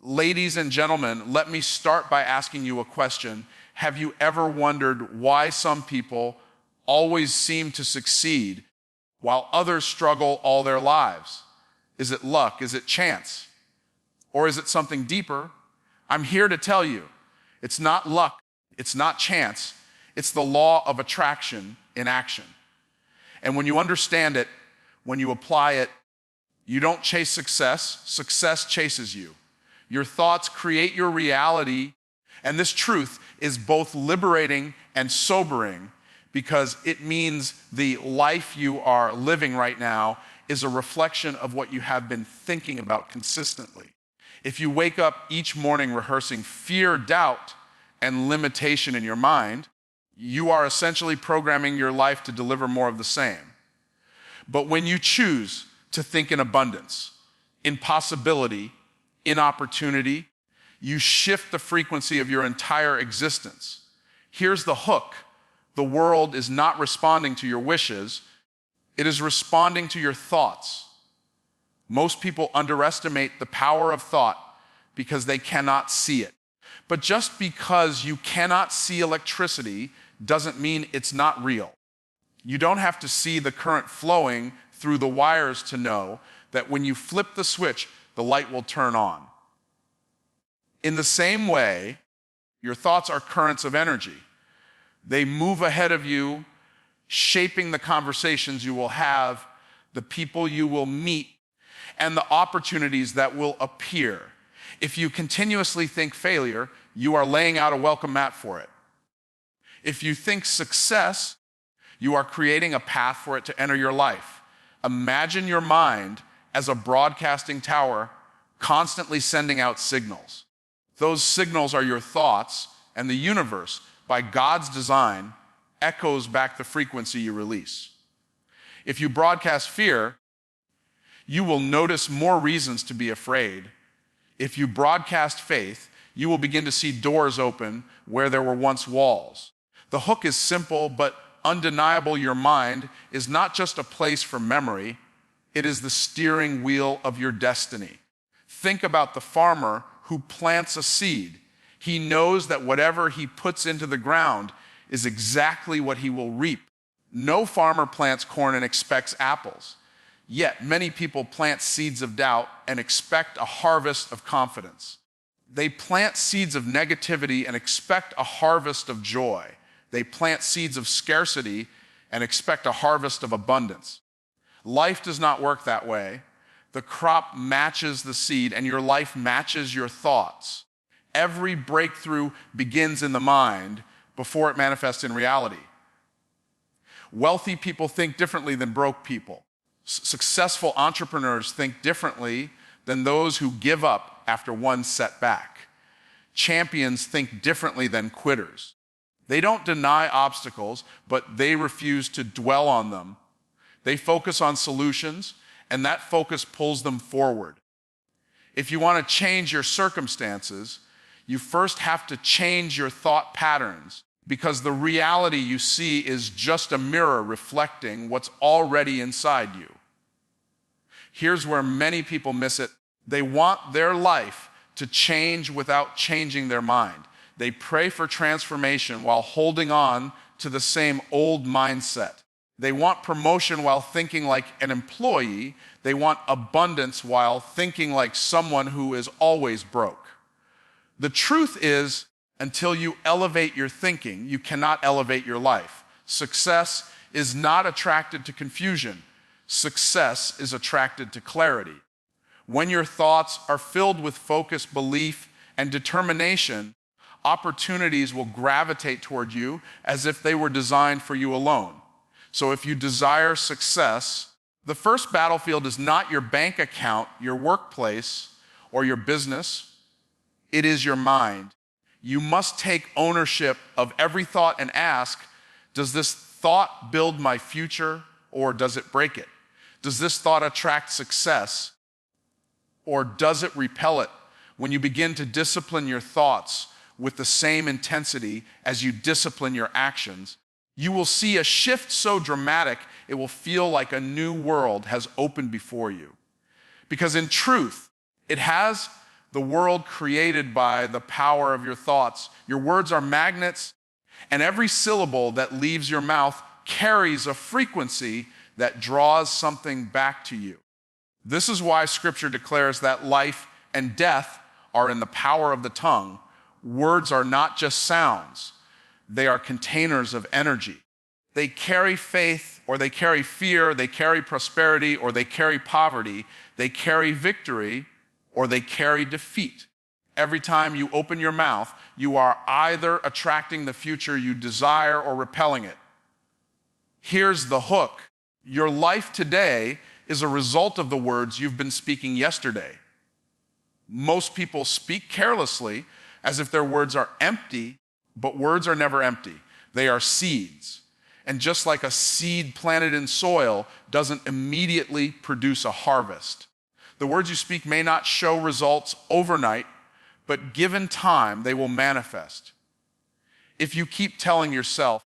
Ladies and gentlemen, let me start by asking you a question. Have you ever wondered why some people always seem to succeed while others struggle all their lives? Is it luck? Is it chance? Or is it something deeper? I'm here to tell you, it's not luck, it's not chance, it's the law of attraction in action. And when you understand it, when you apply it, you don't chase success, success chases you. Your thoughts create your reality, and this truth is both liberating and sobering because it means the life you are living right now is a reflection of what you have been thinking about consistently. If you wake up each morning rehearsing fear, doubt, and limitation in your mind, you are essentially programming your life to deliver more of the same. But when you choose to think in abundance, in possibility, in opportunity, you shift the frequency of your entire existence. Here's the hook. The world is not responding to your wishes. It is responding to your thoughts. Most people underestimate the power of thought because they cannot see it. But just because you cannot see electricity doesn't mean it's not real. You don't have to see the current flowing through the wires to know that when you flip the switch, the light will turn on. In the same way, your thoughts are currents of energy. They move ahead of you, shaping the conversations you will have, the people you will meet, and the opportunities that will appear. If you continuously think failure, you are laying out a welcome mat for it. If you think success, you are creating a path for it to enter your life. Imagine your mind as a broadcasting tower constantly sending out signals. Those signals are your thoughts, and the universe, by God's design, echoes back the frequency you release. If you broadcast fear, you will notice more reasons to be afraid. If you broadcast faith, you will begin to see doors open where there were once walls. The hook is simple but undeniable. Your mind is not just a place for memory, it is the steering wheel of your destiny. Think about the farmer who plants a seed. He knows that whatever he puts into the ground is exactly what he will reap. No farmer plants corn and expects apples. Yet many people plant seeds of doubt and expect a harvest of confidence. They plant seeds of negativity and expect a harvest of joy. They plant seeds of scarcity and expect a harvest of abundance. Life does not work that way. The crop matches the seed, and your life matches your thoughts. Every breakthrough begins in the mind before it manifests in reality. Wealthy people think differently than broke people. Successful entrepreneurs think differently than those who give up after one setback. Champions think differently than quitters. They don't deny obstacles, but they refuse to dwell on them. They focus on solutions, and that focus pulls them forward. If you want to change your circumstances, you first have to change your thought patterns, because the reality you see is just a mirror reflecting what's already inside you. Here's where many people miss it. They want their life to change without changing their mind. They pray for transformation while holding on to the same old mindset. They want promotion while thinking like an employee. They want abundance while thinking like someone who is always broke. The truth is, until you elevate your thinking, you cannot elevate your life. Success is not attracted to confusion. Success is attracted to clarity. When your thoughts are filled with focus, belief, and determination, opportunities will gravitate toward you as if they were designed for you alone. So if you desire success, the first battlefield is not your bank account, your workplace, or your business. It is your mind. You must take ownership of every thought and ask, does this thought build my future or does it break it? Does this thought attract success or does it repel it? When you begin to discipline your thoughts with the same intensity as you discipline your actions, you will see a shift so dramatic it will feel like a new world has opened before you. Because in truth, it has the world created by the power of your thoughts. Your words are magnets, and every syllable that leaves your mouth carries a frequency that draws something back to you. This is why Scripture declares that life and death are in the power of the tongue. Words are not just sounds. They are containers of energy. They carry faith, or they carry fear, they carry prosperity, or they carry poverty. They carry victory, or they carry defeat. Every time you open your mouth, you are either attracting the future you desire or repelling it. Here's the hook. Your life today is a result of the words you've been speaking yesterday. Most people speak carelessly as if their words are empty, but words are never empty. They are seeds. And just like a seed planted in soil doesn't immediately produce a harvest, the words you speak may not show results overnight, but given time, they will manifest. If you keep telling yourself,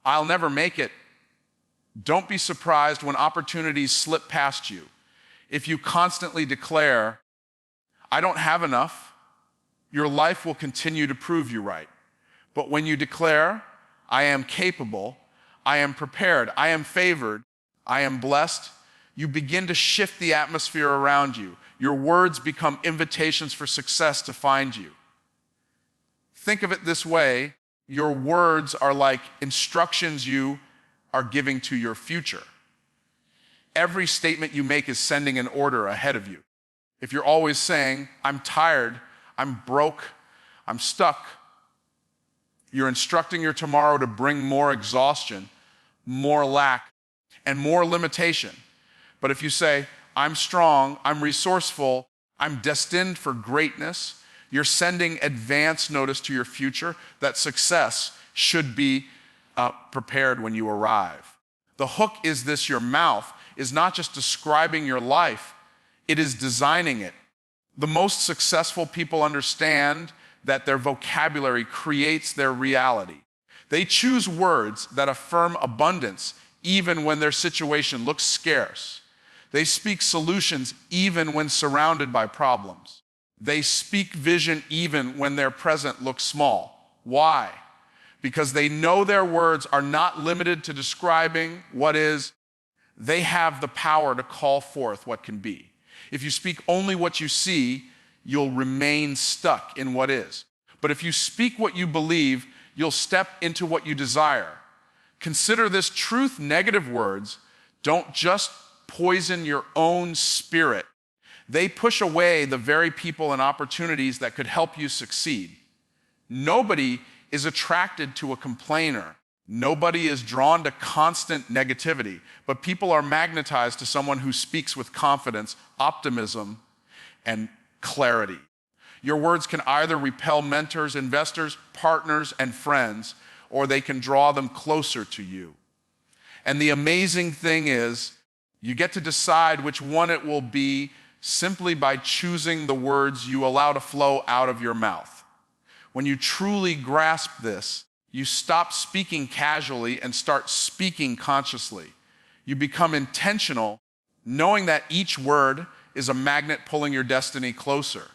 "I'll never make it," don't be surprised when opportunities slip past you. If you constantly declare, "I don't have enough," your life will continue to prove you right. But when you declare, "I am capable, I am prepared, I am favored, I am blessed," you begin to shift the atmosphere around you. Your words become invitations for success to find you. Think of it this way: your words are like instructions you are giving to your future. Every statement you make is sending an order ahead of you. If you're always saying, "I'm tired, I'm broke, I'm stuck," you're instructing your tomorrow to bring more exhaustion, more lack, and more limitation. But if you say, "I'm strong, I'm resourceful, I'm destined for greatness," you're sending advance notice to your future that success should be prepared when you arrive. The hook is this: your mouth is not just describing your life, it is designing it. The most successful people understand that their vocabulary creates their reality. They choose words that affirm abundance even when their situation looks scarce. They speak solutions even when surrounded by problems. They speak vision even when their present looks small. Why? Because they know their words are not limited to describing what is. They have the power to call forth what can be. If you speak only what you see, you'll remain stuck in what is. But if you speak what you believe, you'll step into what you desire. Consider this truth: negative words don't just poison your own spirit. They push away the very people and opportunities that could help you succeed. Nobody is attracted to a complainer. Nobody is drawn to constant negativity, but people are magnetized to someone who speaks with confidence, optimism, and clarity. Your words can either repel mentors, investors, partners, and friends, or they can draw them closer to you. And the amazing thing is, you get to decide which one it will be simply by choosing the words you allow to flow out of your mouth. When you truly grasp this, you stop speaking casually and start speaking consciously. You become intentional, knowing that each word is a magnet pulling your destiny closer.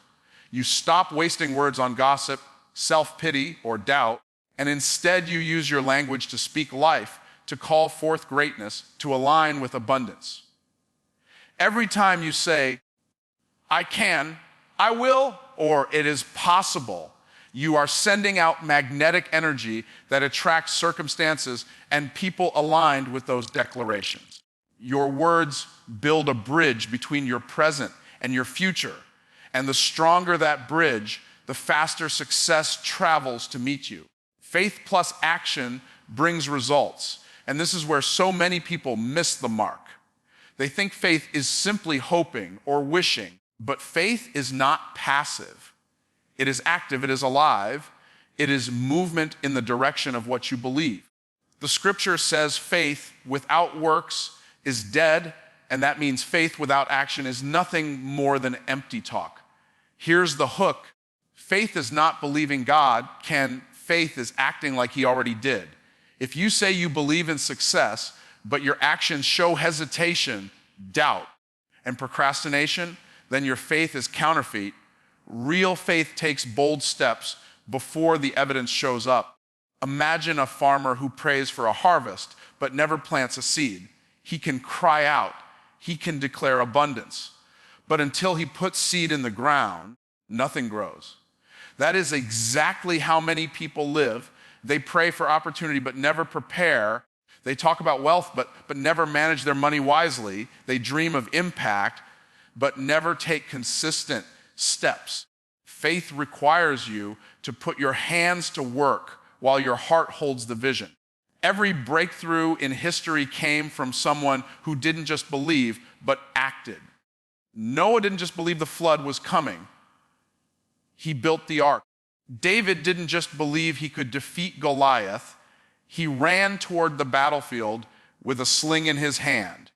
You stop wasting words on gossip, self-pity, or doubt, and instead you use your language to speak life, to call forth greatness, to align with abundance. Every time you say, "I can," "I will," or "it is possible," you are sending out magnetic energy that attracts circumstances and people aligned with those declarations. Your words build a bridge between your present and your future. And the stronger that bridge, the faster success travels to meet you. Faith plus action brings results. And this is where so many people miss the mark. They think faith is simply hoping or wishing, but faith is not passive. It is active, it is alive, it is movement in the direction of what you believe. The scripture says faith without works is dead, and that means faith without action is nothing more than empty talk. Here's the hook. Faith is not believing God faith is acting like he already did. If you say you believe in success, but your actions show hesitation, doubt, and procrastination, then your faith is counterfeit Real faith takes bold steps before the evidence shows up. Imagine a farmer who prays for a harvest but never plants a seed. He can cry out, he can declare abundance, but until he puts seed in the ground, nothing grows. That is exactly how many people live. They pray for opportunity but never prepare. They talk about wealth but never manage their money wisely. They dream of impact but never take consistent steps. Faith requires you to put your hands to work while your heart holds the vision. Every breakthrough in history came from someone who didn't just believe, but acted. Noah didn't just believe the flood was coming. He built the ark. David didn't just believe he could defeat Goliath. He ran toward the battlefield with a sling in his hand.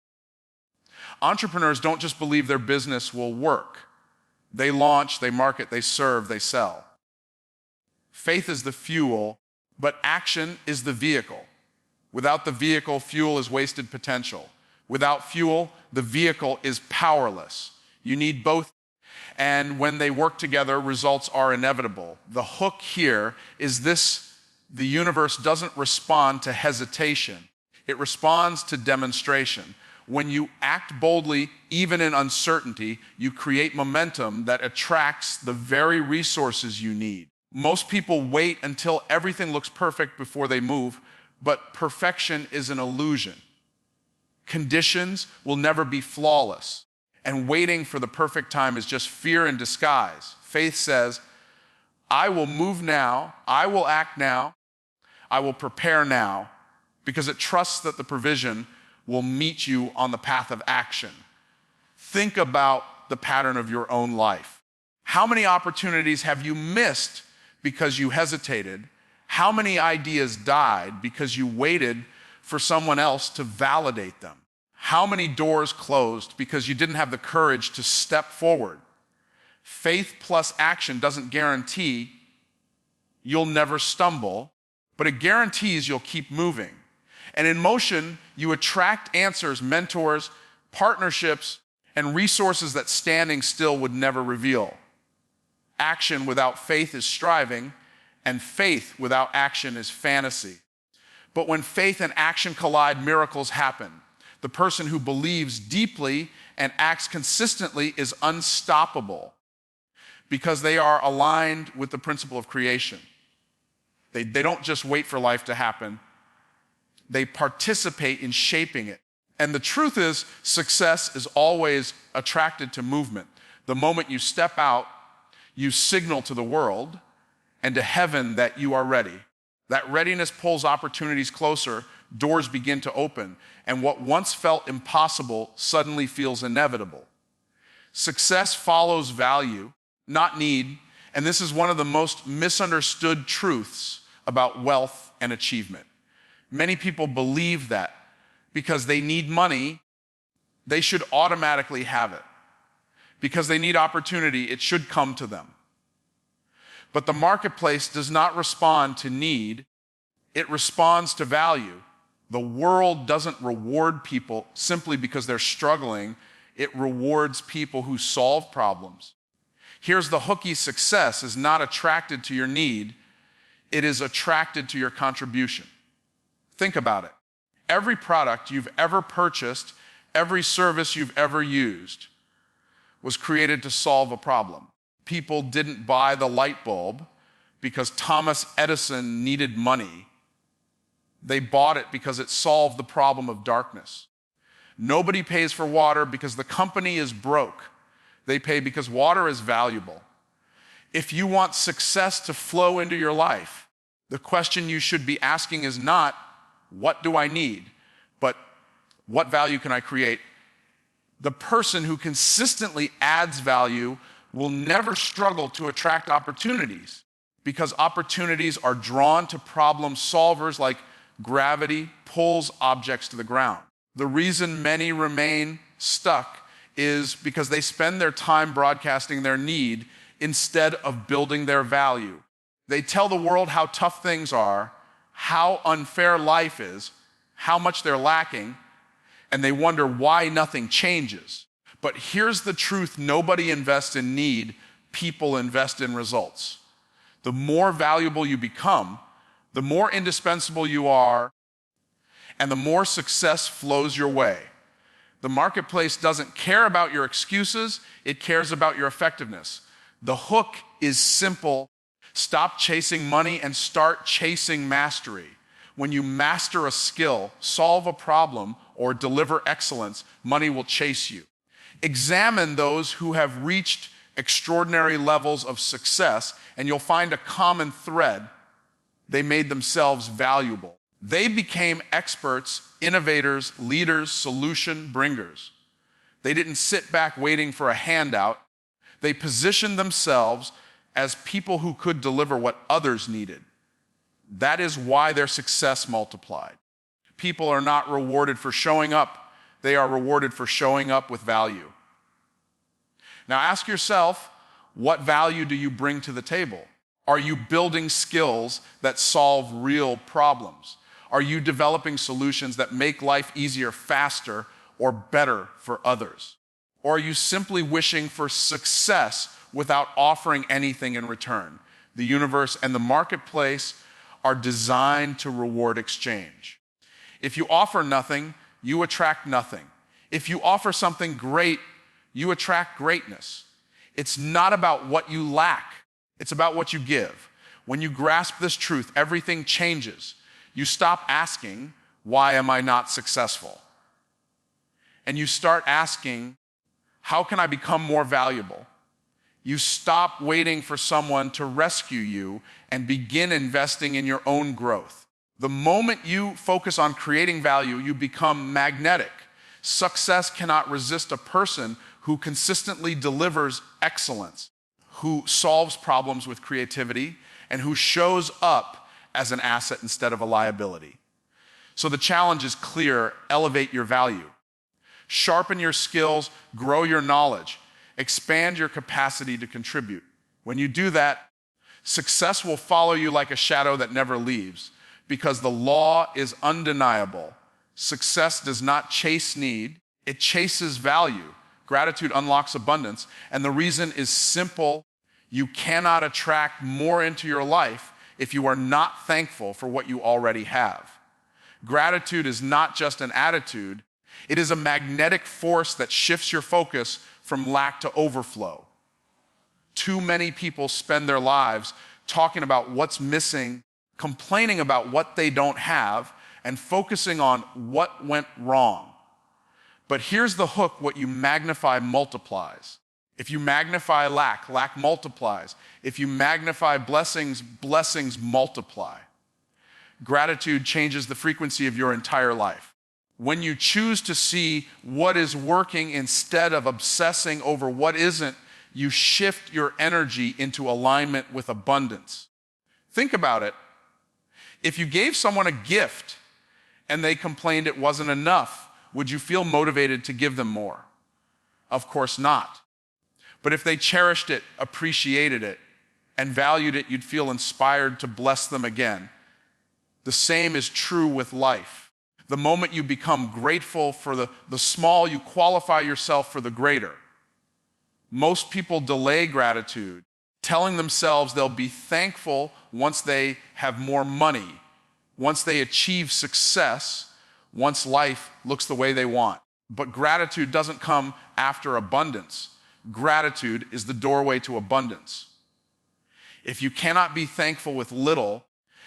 Entrepreneurs don't just believe their business will work. They launch, they market, they serve, they sell. Faith is the fuel, but action is the vehicle. Without the vehicle, fuel is wasted potential. Without fuel, the vehicle is powerless. You need both. And when they work together, results are inevitable. The hook here is this: the universe doesn't respond to hesitation. It responds to demonstration. When you act boldly, even in uncertainty, you create momentum that attracts the very resources you need. Most people wait until everything looks perfect before they move, but perfection is an illusion. Conditions will never be flawless, and waiting for the perfect time is just fear in disguise. Faith says, I will move now, I will act now, I will prepare now, because it trusts that the provision will meet you on the path of action. Think about the pattern of your own life. How many opportunities have you missed because you hesitated? How many ideas died because you waited for someone else to validate them? How many doors closed because you didn't have the courage to step forward? Faith plus action doesn't guarantee you'll never stumble, but it guarantees you'll keep moving. And in motion, you attract answers, mentors, partnerships, and resources that standing still would never reveal. Action without faith is striving, and faith without action is fantasy. But when faith and action collide, miracles happen. The person who believes deeply and acts consistently is unstoppable because they are aligned with the principle of creation. They don't just wait for life to happen. They participate in shaping it. And the truth is, success is always attracted to movement. The moment you step out, you signal to the world and to heaven that you are ready. That readiness pulls opportunities closer, doors begin to open, and what once felt impossible suddenly feels inevitable. Success follows value, not need, and this is one of the most misunderstood truths about wealth and achievement. Many people believe that because they need money, they should automatically have it. Because they need opportunity, it should come to them. But the marketplace does not respond to need, it responds to value. The world doesn't reward people simply because they're struggling, it rewards people who solve problems. Here's the hooky: success is not attracted to your need, it is attracted to your contribution. Think about it. Every product you've ever purchased, every service you've ever used was created to solve a problem. People didn't buy the light bulb because Thomas Edison needed money. They bought it because it solved the problem of darkness. Nobody pays for water because the company is broke. They pay because water is valuable. If you want success to flow into your life, the question you should be asking is not, what do I need? But what value can I create? The person who consistently adds value will never struggle to attract opportunities because opportunities are drawn to problem solvers like gravity pulls objects to the ground. The reason many remain stuck is because they spend their time broadcasting their need instead of building their value. They tell the world how tough things are, how unfair life is, how much they're lacking, and they wonder why nothing changes. But here's the truth: nobody invests in need people invest in results. The more valuable you become, the more indispensable you are, and the more success flows your way. The marketplace doesn't care about your excuses, it cares about your effectiveness. The hook is simple. Stop chasing money and start chasing mastery. When you master a skill, solve a problem, or deliver excellence, money will chase you. Examine those who have reached extraordinary levels of success, and you'll find a common thread. They made themselves valuable. They became experts, innovators, leaders, solution bringers. They didn't sit back waiting for a handout. They positioned themselves as people who could deliver what others needed. That is why their success multiplied. People are not rewarded for showing up. They are rewarded for showing up with value. Now ask yourself, what value do you bring to the table? Are you building skills that solve real problems? Are you developing solutions that make life easier, faster, or better for others? Or are you simply wishing for success without offering anything in return? The universe and the marketplace are designed to reward exchange. If you offer nothing, you attract nothing. If you offer something great, you attract greatness. It's not about what you lack, it's about what you give. When you grasp this truth, everything changes. You stop asking, why am I not successful? And you start asking, how can I become more valuable? You stop waiting for someone to rescue you and begin investing in your own growth. The moment you focus on creating value, you become magnetic. Success cannot resist a person who consistently delivers excellence, who solves problems with creativity, and who shows up as an asset instead of a liability. So the challenge is clear: elevate your value. Sharpen your skills, grow your knowledge, expand your capacity to contribute. When you do that, success will follow you like a shadow that never leaves, because the law is undeniable. Success does not chase need, it chases value. Gratitude unlocks abundance, and the reason is simple: you cannot attract more into your life if you are not thankful for what you already have. Gratitude is not just an attitude, it is a magnetic force that shifts your focus from lack to overflow. Too many people spend their lives talking about what's missing, complaining about what they don't have, and focusing on what went wrong. But here's the hook: what you magnify multiplies. If you magnify lack, lack multiplies. If you magnify blessings, blessings multiply. Gratitude changes the frequency of your entire life. When you choose to see what is working instead of obsessing over what isn't, you shift your energy into alignment with abundance. Think about it. If you gave someone a gift and they complained it wasn't enough, would you feel motivated to give them more? Of course not. But if they cherished it, appreciated it, and valued it, you'd feel inspired to bless them again. The same is true with life. The moment you become grateful for the small, you qualify yourself for the greater. Most people delay gratitude, telling themselves they'll be thankful once they have more money, once they achieve success, once life looks the way they want. But gratitude doesn't come after abundance. Gratitude is the doorway to abundance. If you cannot be thankful with little,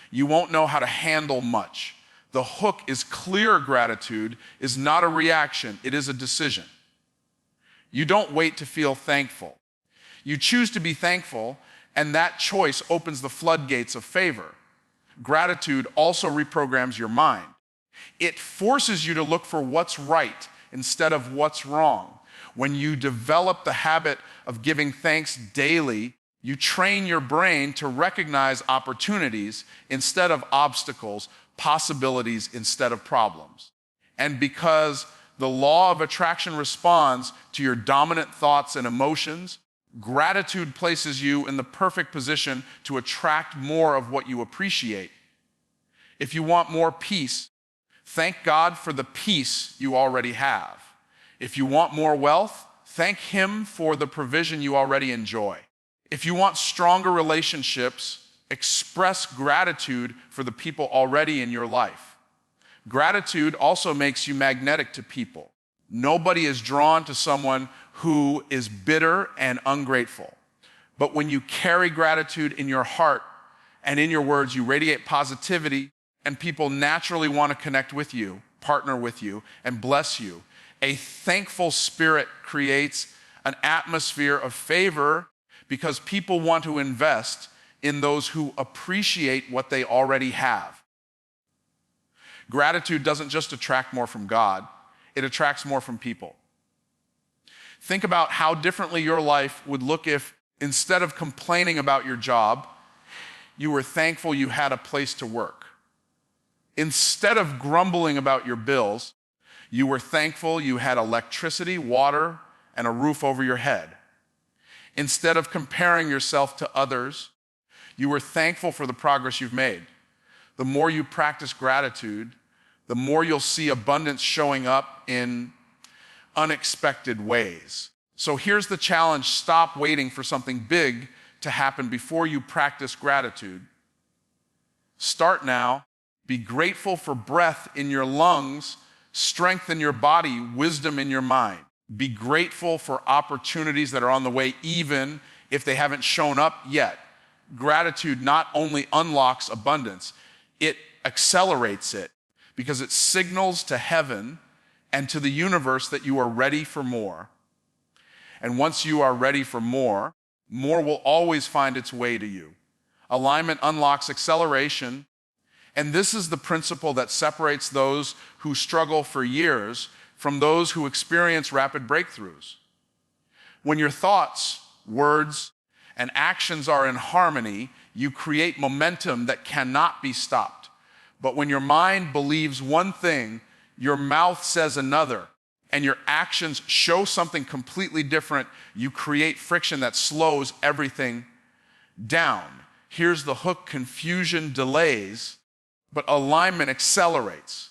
you won't know how to handle much. The hook is clear: gratitude is not a reaction, it is a decision. You don't wait to feel thankful. You choose to be thankful, and that choice opens the floodgates of favor. Gratitude also reprograms your mind. It forces you to look for what's right instead of what's wrong. When you develop the habit of giving thanks daily, you train your brain to recognize opportunities instead of obstacles, possibilities instead of problems. And because the law of attraction responds to your dominant thoughts and emotions, gratitude places you in the perfect position to attract more of what you appreciate. If you want more peace, thank God for the peace you already have. If you want more wealth, thank Him for the provision you already enjoy. If you want stronger relationships, express gratitude for the people already in your life. Gratitude also makes you magnetic to people. Nobody is drawn to someone who is bitter and ungrateful. But when you carry gratitude in your heart and in your words, you radiate positivity, and people naturally want to connect with you, partner with you, and bless you. A thankful spirit creates an atmosphere of favor because people want to invest in those who appreciate what they already have. Gratitude doesn't just attract more from God, it attracts more from people. Think about how differently your life would look if, instead of complaining about your job, you were thankful you had a place to work. Instead of grumbling about your bills, you were thankful you had electricity, water, and a roof over your head. Instead of comparing yourself to others, you were thankful for the progress you've made. The more you practice gratitude, the more you'll see abundance showing up in unexpected ways. So here's the challenge: stop waiting for something big to happen before you practice gratitude. Start now. Be grateful for breath in your lungs, strength in your body, wisdom in your mind. Be grateful for opportunities that are on the way, even if they haven't shown up yet. Gratitude not only unlocks abundance, it accelerates it because it signals to heaven and to the universe that you are ready for more. And once you are ready for more, more will always find its way to you. Alignment unlocks acceleration, and this is the principle that separates those who struggle for years from those who experience rapid breakthroughs. When your thoughts, words, and actions are in harmony, you create momentum that cannot be stopped. But when your mind believes one thing, your mouth says another, and your actions show something completely different, you create friction that slows everything down. Here's the hook: confusion delays, but alignment accelerates.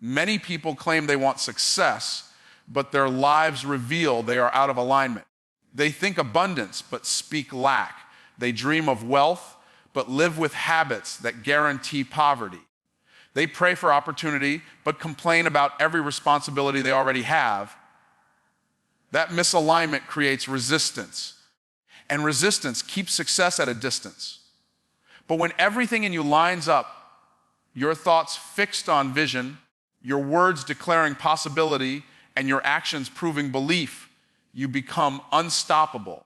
Many people claim they want success, but their lives reveal they are out of alignment. They think abundance, but speak lack. They dream of wealth, but live with habits that guarantee poverty. They pray for opportunity, but complain about every responsibility they already have. That misalignment creates resistance, and resistance keeps success at a distance. But when everything in you lines up, your thoughts fixed on vision, your words declaring possibility, and your actions proving belief, you become unstoppable.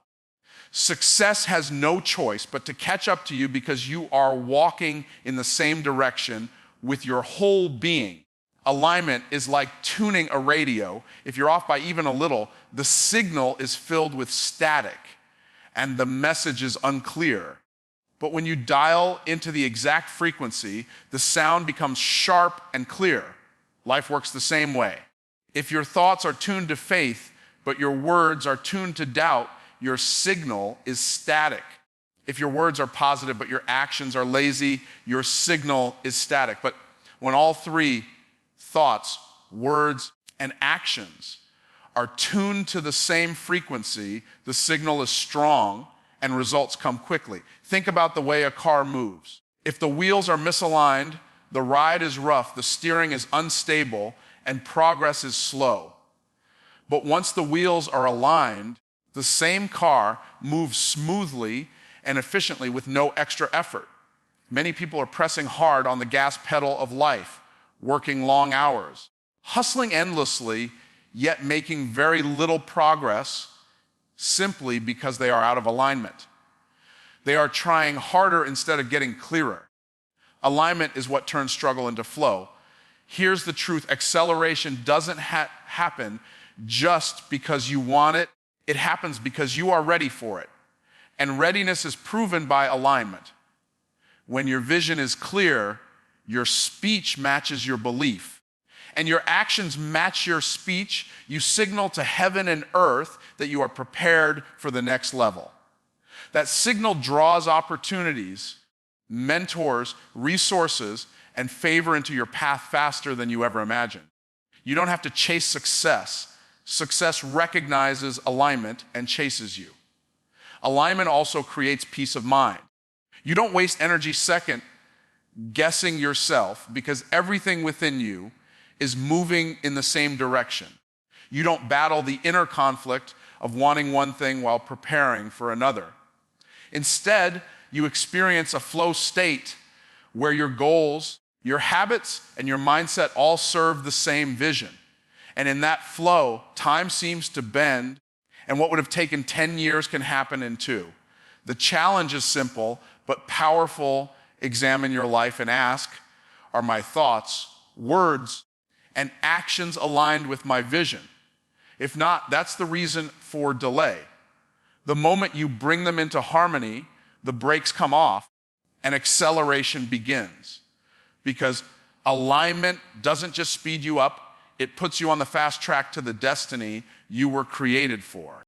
Success has no choice but to catch up to you because you are walking in the same direction with your whole being. Alignment is like tuning a radio. If you're off by even a little, the signal is filled with static and the message is unclear. But when you dial into the exact frequency, the sound becomes sharp and clear. Life works the same way. If your thoughts are tuned to faith, but your words are tuned to doubt, your signal is static. If your words are positive, but your actions are lazy, your signal is static. But when all three, thoughts, words, and actions, are tuned to the same frequency, the signal is strong and results come quickly. Think about the way a car moves. If the wheels are misaligned, the ride is rough, the steering is unstable, and progress is slow. But once the wheels are aligned, the same car moves smoothly and efficiently with no extra effort. Many people are pressing hard on the gas pedal of life, working long hours, hustling endlessly, yet making very little progress simply because they are out of alignment. They are trying harder instead of getting clearer. Alignment is what turns struggle into flow. Here's the truth: acceleration doesn't happen just because you want it. It happens because you are ready for it. And readiness is proven by alignment. When your vision is clear, your speech matches your belief, and your actions match your speech. You signal to heaven and earth that you are prepared for the next level. That signal draws opportunities, mentors, resources, and favor into your path faster than you ever imagined. You don't have to chase success. Success recognizes alignment and chases you. Alignment also creates peace of mind. You don't waste energy second guessing yourself because everything within you is moving in the same direction. You don't battle the inner conflict of wanting one thing while preparing for another. Instead, you experience a flow state where your goals, your habits, and your mindset all serve the same vision. And in that flow, time seems to bend, and what would have taken 10 years can happen in 2. The challenge is simple, but powerful. Examine your life and ask, are my thoughts, words, and actions aligned with my vision? If not, that's the reason for delay. The moment you bring them into harmony, the brakes come off and acceleration begins. Because alignment doesn't just speed you up, it puts you on the fast track to the destiny you were created for.